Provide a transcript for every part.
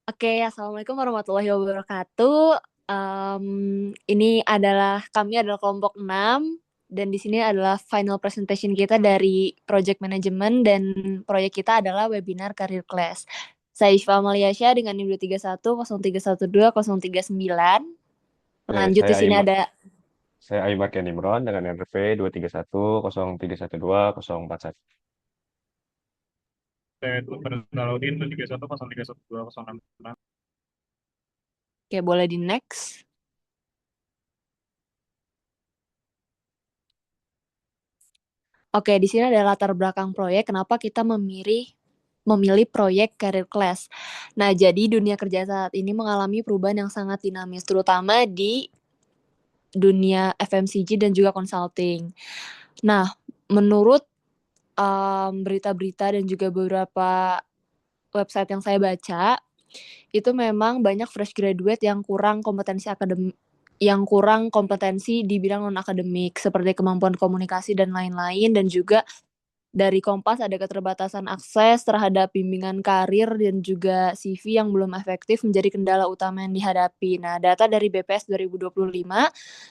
Oke, Assalamualaikum warahmatullahi wabarakatuh. Kami adalah kelompok 6 dan di sini adalah final presentation kita dari project management dan proyek kita adalah webinar career class. Saya Isfa Maliasya dengan NIM 231 0312 039. Lanjut di sini ada Saya Aymar Ken Imron dengan NRV 231 031 2 041. Saya itu pada Salahuddin 31 031 2 066. Oke, boleh di next. Oke, di sini ada latar belakang proyek kenapa kita memilih proyek career class. Nah, jadi dunia kerja saat ini mengalami perubahan yang sangat dinamis, terutama di dunia FMCG dan juga consulting. Nah, menurut berita-berita dan juga beberapa website yang saya baca, itu memang banyak fresh graduate yang kurang kompetensi di bidang non akademik seperti kemampuan komunikasi dan lain-lain, dan juga dari Kompas ada keterbatasan akses terhadap bimbingan karir dan juga CV yang belum efektif menjadi kendala utama yang dihadapi. Nah, data dari BPS 2025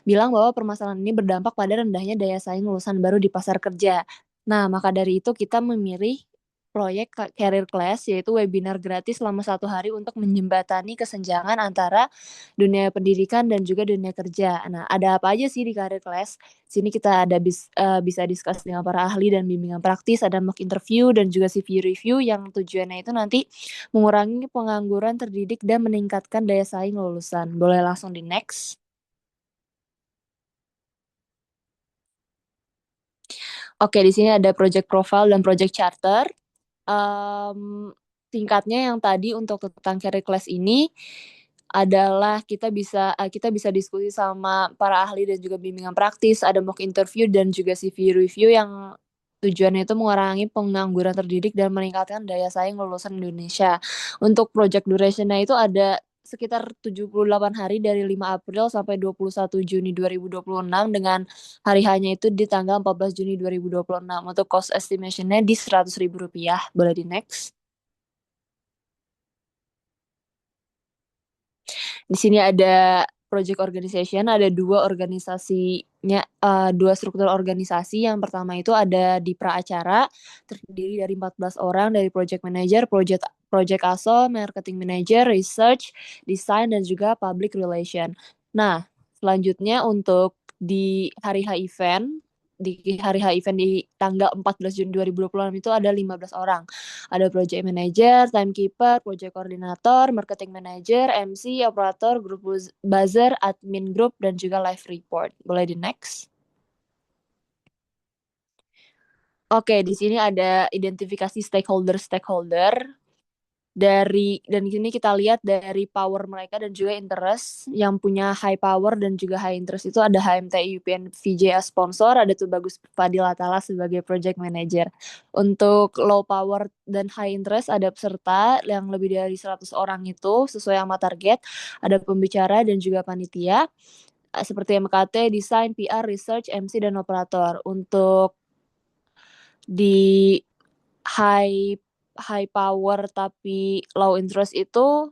bilang bahwa permasalahan ini berdampak pada rendahnya daya saing lulusan baru di pasar kerja. Nah, maka dari itu kita memilih proyek Career Class, yaitu webinar gratis selama 1 hari untuk menjembatani kesenjangan antara dunia pendidikan dan juga dunia kerja. Nah, ada apa aja sih di Career Class? Sini kita bisa discuss dengan para ahli dan bimbingan praktis, ada mock interview dan juga CV review yang tujuannya itu nanti mengurangi pengangguran terdidik dan meningkatkan daya saing lulusan. Boleh langsung di next. Oke, di sini ada project profile dan project charter. Um, Singkatnya yang tadi untuk tentang career class ini adalah kita bisa diskusi sama para ahli dan juga bimbingan praktis, ada mock interview dan juga CV review yang tujuannya itu mengurangi pengangguran terdidik dan meningkatkan daya saing lulusan Indonesia. Untuk project duration-nya itu ada sekitar 78 hari dari 5 April sampai 21 Juni 2026 dengan hari hanya itu di tanggal 14 Juni 2026. Untuk cost estimation-nya di Rp100.000. Boleh di next. Di sini ada project organization, ada dua struktur organisasi. Yang pertama itu ada di Praacara, terdiri dari 14 orang dari project manager, project aso, marketing manager, research, design, dan juga public relation. Nah, selanjutnya untuk di hari H event di tanggal 14 Juni 2026 itu ada 15 orang. Ada project manager, timekeeper, project coordinator, marketing manager, MC, operator, grup buzzer, admin group, dan juga live report. Boleh di next. Oke, di sini ada identifikasi stakeholder dan di sini kita lihat dari power mereka dan juga interest. Yang punya high power dan juga high interest itu ada HMTI UPN VJ as sponsor, ada tuh Bagus Fadil Atala sebagai project manager. Untuk low power dan high interest ada peserta yang lebih dari 100 orang itu sesuai sama target, ada pembicara dan juga panitia seperti MKT, desain, PR, research, MC, dan operator. Untuk di high high power tapi low interest itu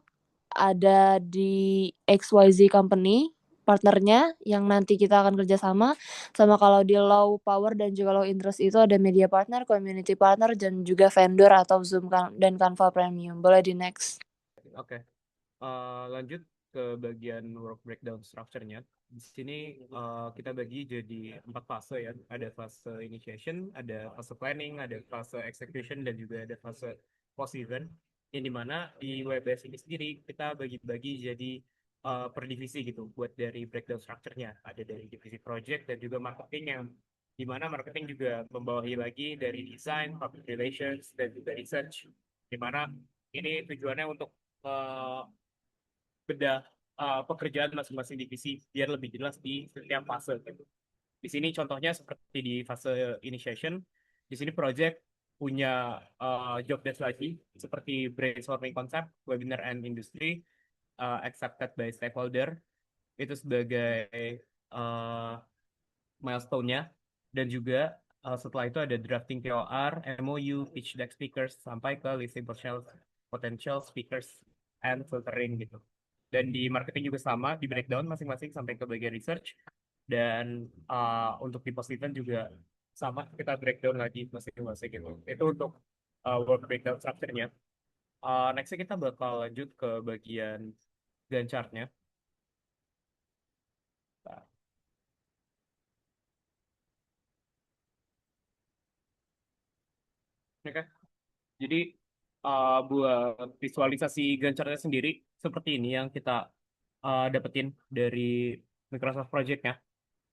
ada di XYZ Company partnernya yang nanti kita akan kerjasama. Sama kalau di low power dan juga low interest itu ada media partner, community partner, dan juga vendor atau Zoom dan Canva Premium. Boleh di next. Oke, lanjut ke bagian work breakdown structure-nya. Di sini kita bagi jadi 4 fase ya. Ada fase initiation, ada fase planning, ada fase execution, dan juga ada fase post event. Yang dimana di WBS ini sendiri kita bagi-bagi jadi per divisi gitu. Buat dari breakdown structure-nya. Ada dari divisi project dan juga marketing, yang dimana marketing juga membawahi lagi dari design, public relations, dan juga research. Dimana ini tujuannya untuk uh, bedah pekerjaan masing-masing divisi biar lebih jelas di setiap fase gitu. Di sini contohnya seperti di fase initiation, di sini project punya job desk lagi seperti brainstorming konsep, webinar and industry, accepted by stakeholder itu sebagai uh, milestone-nya, dan juga setelah itu ada drafting POR, MOU, pitch deck speakers, sampai ke listing potential speakers and filtering gitu. Dan di marketing juga sama, di breakdown masing-masing sampai ke bagian research. Dan untuk di post event juga sama, kita breakdown lagi masing-masing gitu. Itu untuk work breakdown structure-nya. Nextnya kita bakal lanjut ke bagian Gantt chart-nya. Nah, oke. Jadi buat visualisasi Gantt chart-nya sendiri seperti ini yang kita dapetin dari Microsoft Project-nya.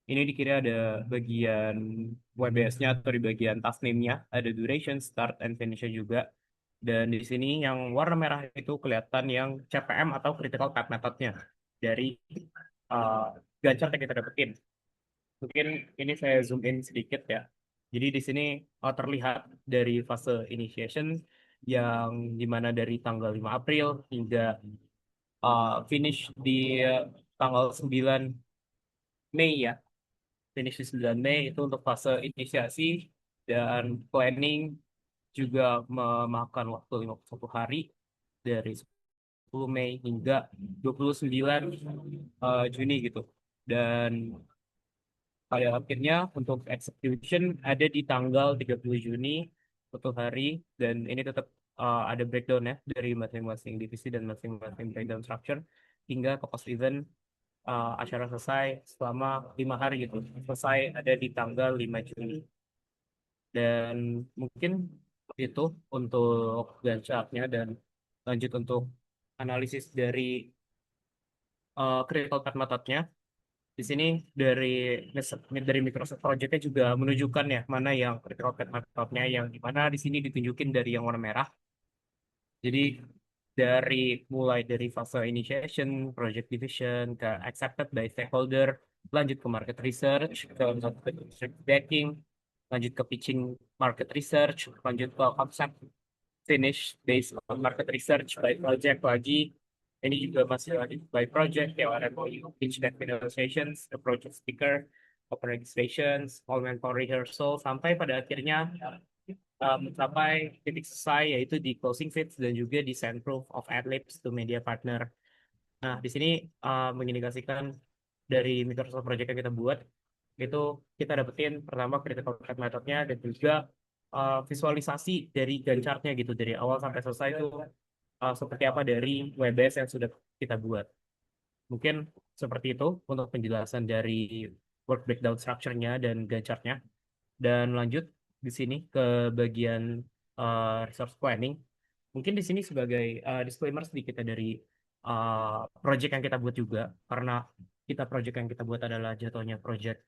Ini di kiri ada bagian WBS-nya atau di bagian task name-nya, ada duration, start, and finish-nya juga. Dan di sini yang warna merah itu kelihatan yang CPM atau critical path method-nya dari uh, Gantt chart yang kita dapetin. Mungkin ini saya zoom in sedikit ya. Jadi di sini terlihat dari fase initiation yang dimana dari tanggal 5 April hingga finish di tanggal 9 Mei ya. Finish di 9 Mei itu untuk fase inisiasi dan planning juga memakan waktu 51 hari dari 10 Mei hingga 29 Juni gitu. Dan pada akhirnya untuk execution ada di tanggal 30 Juni suatu hari dan ini tetap ada breakdown ya dari masing-masing divisi dan masing-masing breakdown structure hingga ke post event acara selesai selama 5 hari gitu. Selesai ada di tanggal 5 Juni. Dan mungkin itu untuk Gantt chart-nya dan lanjut untuk analisis dari critical path method-nya. Di sini dari dari Microsoft Project-nya juga menunjukkan ya mana yang critical path method-nya yang di mana di sini ditunjukin dari yang warna merah. Jadi dari mulai dari fase initiation, project division, ke accepted by stakeholder, lanjut ke market research, ke market research backing, lanjut ke pitching market research, lanjut ke concept finish based on market research by project lagi. Ini juga masih ada by project, ya ada pitch deck finalizations, the project speaker, open registrations, all manpower rehearsal, sampai pada akhirnya mencapai titik selesai yaitu di closing phase dan juga di send proof of adlibs to media partner. Nah, di sini mengindikasikan dari Microsoft Project yang kita buat itu kita dapetin pertama critical path methodnya dan juga visualisasi dari Gantt chart-nya gitu dari awal sampai selesai itu seperti apa dari WBS yang sudah kita buat. Mungkin seperti itu untuk penjelasan dari work breakdown structure-nya dan Gantt chart-nya. Dan lanjut di sini ke bagian resource planning. Mungkin di sini sebagai disclaimer sedikit ya dari project yang kita buat juga, karena kita project yang kita buat adalah jatuhnya project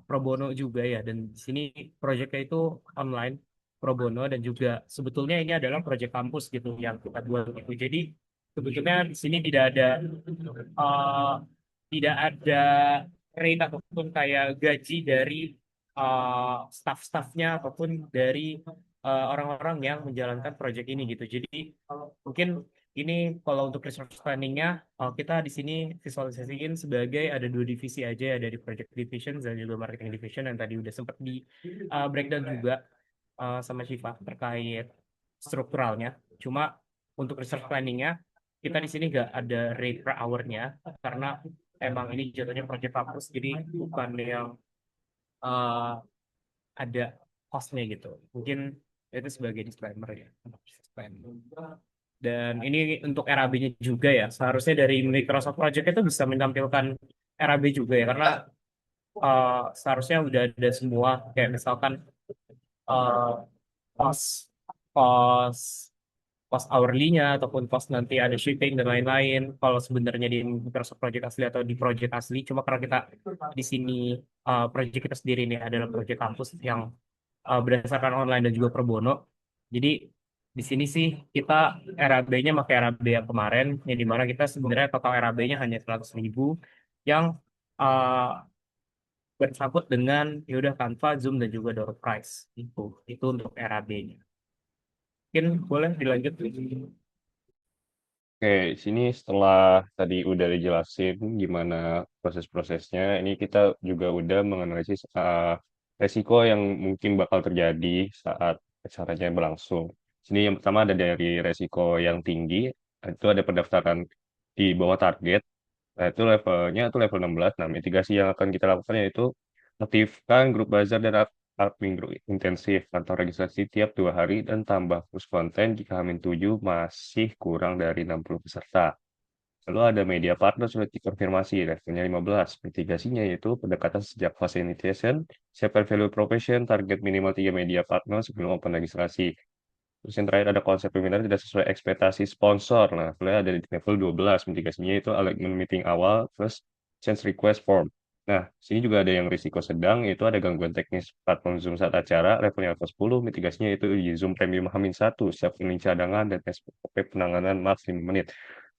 pro bono juga ya, dan di sini projectnya itu online pro bono dan juga sebetulnya ini adalah project kampus gitu yang kita buat gitu. Jadi sebetulnya di sini uh, tidak ada rate ataupun kayak gaji dari staff-staffnya ataupun dari orang-orang yang menjalankan project ini gitu. Jadi mungkin ini kalau untuk resource planning-nya kita di sini visualisasiin sebagai ada dua divisi aja ya dari project division dan juga marketing division yang tadi udah sempat di breakdown juga sama Shiva terkait strukturalnya. Cuma untuk research planning-nya kita di sini nggak ada rate per hour-nya karena emang ini jatuhnya project kampus jadi bukan yang uh, ada cost-nya gitu. Mungkin itu sebagai disclaimer ya untuk research planning. Dan ini untuk RAB-nya juga ya. Seharusnya dari Microsoft Project itu bisa menampilkan RAB juga ya. Karena seharusnya udah ada semua. Kayak misalkan uh, cost, cost, cost hourly-nya ataupun cost nanti ada shipping dan lain-lain. Kalau sebenarnya di Microsoft Project asli atau di project asli. Cuma karena kita di sini project kita sendiri ini adalah project kampus yang berdasarkan online dan juga pro bono. Jadi di sini sih kita RAB-nya pakai RAB yang kemarin, yang dimana kita sebenarnya total RAB-nya hanya 100.000 yang uh, bersangkut dengan yaudah Canva, Zoom dan juga door price itu untuk RAB-nya. Mungkin boleh dilanjut. Oke, sini setelah tadi udah dijelasin gimana proses-prosesnya, ini kita juga udah menganalisis resiko yang mungkin bakal terjadi saat acaranya berlangsung. Sini yang pertama ada dari resiko yang tinggi, itu ada pendaftaran di bawah target. Nah, itu levelnya itu level 16. Nah, mitigasi yang akan kita lakukan yaitu aktifkan grup buzzer dan admin grup intensif atau registrasi tiap 2 hari dan tambah push konten jika H-7 masih kurang dari 60 peserta. Lalu ada media partner sudah dikonfirmasi levelnya 15. Mitigasinya yaitu pendekatan sejak fase initiation, siapkan value proposition, target minimal 3 media partner sebelum open registrasi. Terus yang terakhir ada konsep webinar tidak sesuai ekspektasi sponsor. Nah, boleh ada di level 12. Mitigasinya itu alignment meeting awal plus change request form. Nah, sini juga ada yang risiko sedang, yaitu ada gangguan teknis platform Zoom saat acara, levelnya level 10. Mitigasinya itu di Zoom Premium H-1, siap link cadangan dan SOP penanganan max 5 menit.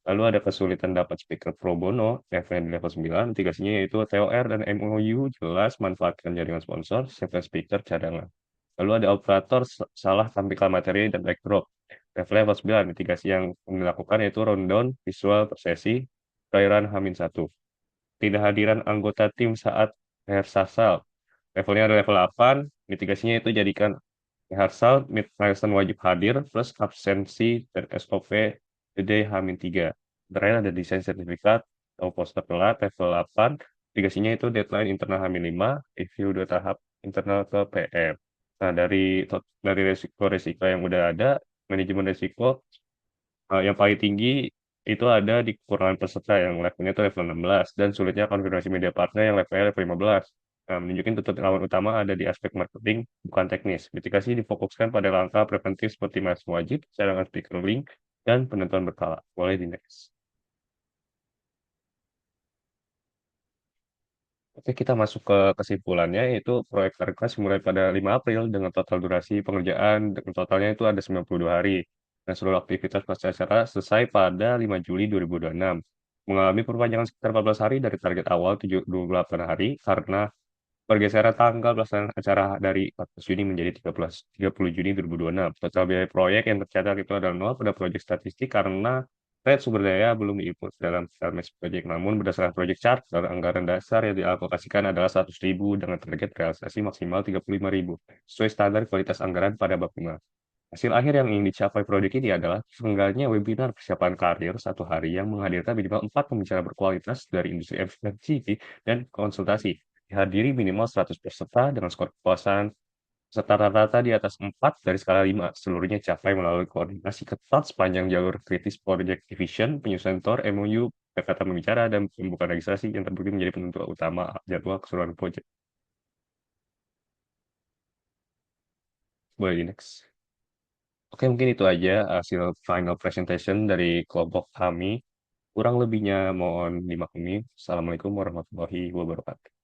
Lalu ada kesulitan dapat speaker pro bono, levelnya di level 9. Mitigasinya yaitu TOR dan MOU, jelas manfaatkan jaringan sponsor, siapkan speaker cadangan. Lalu ada operator salah tampilkan materi dan backdrop. Level 9, mitigasi yang dilakukan yaitu rundown visual per sesi, perairan H-1. Tidak hadiran anggota tim saat rehearsal. Levelnya ada level 8, mitigasinya itu jadikan rehearsal, milestone wajib hadir, plus absensi dan SOP DD H-3. Terakhir ada desain sertifikat atau poster telat level 8, mitigasinya itu deadline internal H-5, review 2 tahap internal ke PM. Nah, dari resiko-resiko yang udah ada, manajemen resiko yang paling tinggi itu ada di kekurangan peserta yang levelnya itu level 16 dan sulitnya konfigurasi media partner yang levelnya level 15. Nah, menunjukkan tuntutan lawan utama ada di aspek marketing, bukan teknis. Mitigasi difokuskan pada langkah preventif seperti masuk wajib, cadangan speaker link, dan penentuan berkala. Boleh di next. Oke, kita masuk ke kesimpulannya, yaitu proyek Tarkas dimulai pada 5 April dengan total durasi pengerjaan dengan totalnya itu ada 92 hari. Dan seluruh aktivitas pasca acara selesai pada 5 Juli 2026. Mengalami perpanjangan sekitar 14 hari dari target awal 28 hari karena pergeseran tanggal pelaksanaan acara dari 14 Juni menjadi 30 Juni 2026. Total biaya proyek yang tercatat itu adalah nol pada proyek statistik karena rate sumber daya belum diinput dalam Sales Project. Namun berdasarkan proyek chart, dan anggaran dasar yang dialokasikan adalah 100.000 dengan target realisasi maksimal 35.000 sesuai standar kualitas anggaran pada bab 5. Hasil akhir yang ingin dicapai proyek ini adalah terselenggaranya webinar persiapan karir 1 hari yang menghadirkan minimal 4 pembicara berkualitas dari industri FMCG dan konsultasi. Dihadiri minimal 100 peserta dengan skor kepuasan serta rata-rata di atas 4 dari skala 5. Seluruhnya capai melalui koordinasi ketat sepanjang jalur kritis Project Division, penyusunan TOR, MOU, kata pembicara, dan pembukaan registrasi yang terbukti menjadi penentu utama jadwal keseluruhan proyek. Boleh di next. Oke, mungkin itu aja hasil final presentation dari kelompok kami. Kurang lebihnya mohon dimaklumi. Assalamualaikum warahmatullahi wabarakatuh.